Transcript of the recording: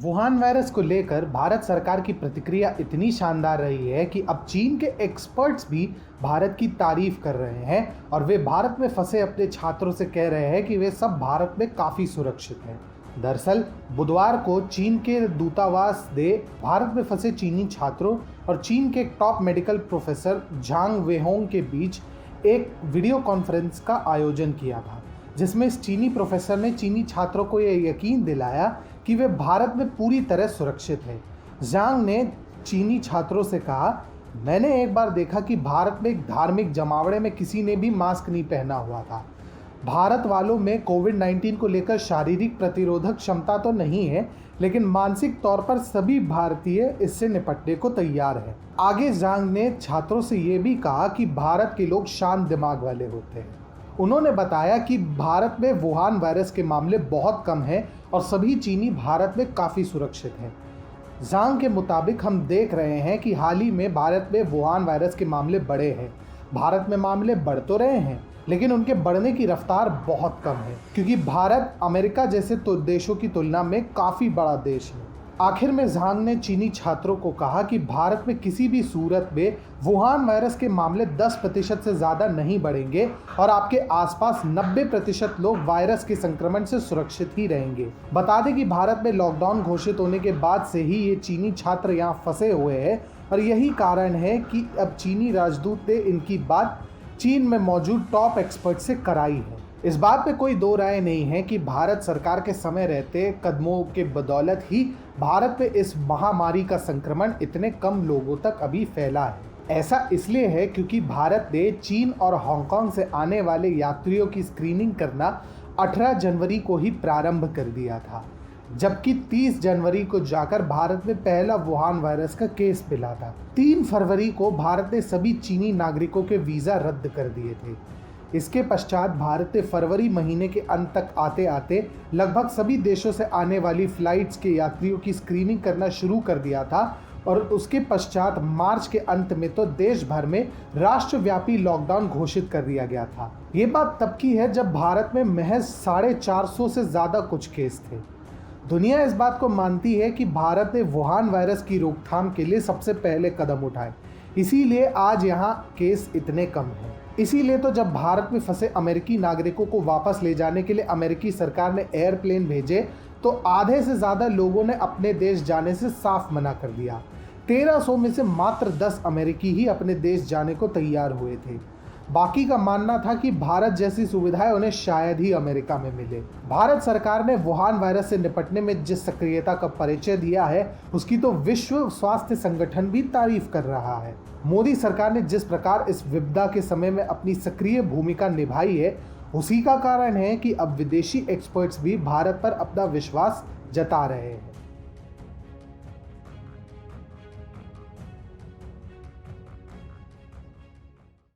Wuhan virus को लेकर भारत सरकार की प्रतिक्रिया इतनी शानदार रही है कि अब चीन के एक्सपर्ट्स भी भारत की तारीफ कर रहे हैं और वे भारत में फंसे अपने छात्रों से कह रहे हैं कि वे सब भारत में काफ़ी सुरक्षित हैं। दरअसल बुधवार को चीन के दूतावास ने भारत में फंसे चीनी छात्रों और चीन के टॉप मेडिकल प्रोफेसर झांग वेहोंग के बीच एक वीडियो कॉन्फ्रेंस का आयोजन किया था, जिसमें इस चीनी प्रोफेसर ने चीनी छात्रों को यह यकीन दिलाया कि वे भारत में पूरी तरह सुरक्षित हैं। झांग ने चीनी छात्रों से कहा, मैंने एक बार देखा कि भारत में एक धार्मिक जमावड़े में किसी ने भी मास्क नहीं पहना हुआ था। भारत वालों में कोविड-19 को लेकर शारीरिक प्रतिरोधक क्षमता तो नहीं है, लेकिन मानसिक तौर पर सभी भारतीय इससे निपटने को तैयार हैं। आगे झांग ने छात्रों से ये भी कहा कि भारत के लोग शांत दिमाग वाले होते हैं। उन्होंने बताया कि भारत में वुहान वायरस के मामले बहुत कम हैं और सभी चीनी भारत में काफ़ी सुरक्षित हैं। झांग के मुताबिक हम देख रहे हैं कि हाल ही में भारत में वुहान वायरस के मामले बढ़े हैं। भारत में मामले बढ़ तो रहे हैं, लेकिन उनके बढ़ने की रफ्तार बहुत कम है, क्योंकि भारत अमेरिका जैसे देशों की तुलना में काफ़ी बड़ा देश है। आखिर में झांग ने चीनी छात्रों को कहा कि भारत में किसी भी सूरत में वुहान वायरस के मामले 10% से ज़्यादा नहीं बढ़ेंगे और आपके आसपास 90% लोग वायरस के संक्रमण से सुरक्षित ही रहेंगे। बता दें कि भारत में लॉकडाउन घोषित होने के बाद से ही ये चीनी छात्र यहाँ फंसे हुए हैं और यही कारण है कि अब चीनी राजदूत ने इनकी बात चीन में मौजूद टॉप एक्सपर्ट से कराई है। इस बात पे कोई दो राय नहीं है कि भारत सरकार के समय रहते कदमों के बदौलत ही भारत में इस महामारी का संक्रमण इतने कम लोगों तक अभी फैला है। ऐसा इसलिए है क्योंकि भारत ने चीन और हांगकांग से आने वाले यात्रियों की स्क्रीनिंग करना 18 जनवरी को ही प्रारंभ कर दिया था, जबकि 30 जनवरी को जाकर भारत में पहला वुहान वायरस का केस मिला था। 3 फरवरी को भारत ने सभी चीनी नागरिकों के वीज़ा रद्द कर दिए थे। इसके पश्चात भारत ने फरवरी महीने के अंत तक आते आते लगभग सभी देशों से आने वाली फ्लाइट्स के यात्रियों की स्क्रीनिंग करना शुरू कर दिया था और उसके पश्चात मार्च के अंत में तो देश भर में राष्ट्रव्यापी लॉकडाउन घोषित कर दिया गया था। ये बात तब की है जब भारत में महज 450 से ज़्यादा कुछ केस थे। दुनिया इस बात को मानती है कि भारत ने वुहान वायरस की रोकथाम के लिए सबसे पहले कदम उठाए, इसीलिए आज यहाँ केस इतने कम हैं। इसीलिए तो जब भारत में फंसे अमेरिकी नागरिकों को वापस ले जाने के लिए अमेरिकी सरकार ने एयरप्लेन भेजे तो आधे से ज़्यादा लोगों ने अपने देश जाने से साफ मना कर दिया। 1300 में से मात्र 10 अमेरिकी ही अपने देश जाने को तैयार हुए थे। बाकी का मानना था कि भारत जैसी सुविधाएं उन्हें शायद ही अमेरिका में मिले। भारत सरकार ने वुहान वायरस से निपटने में जिस सक्रियता का परिचय दिया है, उसकी तो विश्व स्वास्थ्य संगठन भी तारीफ कर रहा है। मोदी सरकार ने जिस प्रकार इस विपदा के समय में अपनी सक्रिय भूमिका निभाई है, उसी का कारण है कि अब विदेशी एक्सपर्ट्स भी भारत पर अपना विश्वास जता रहे हैं।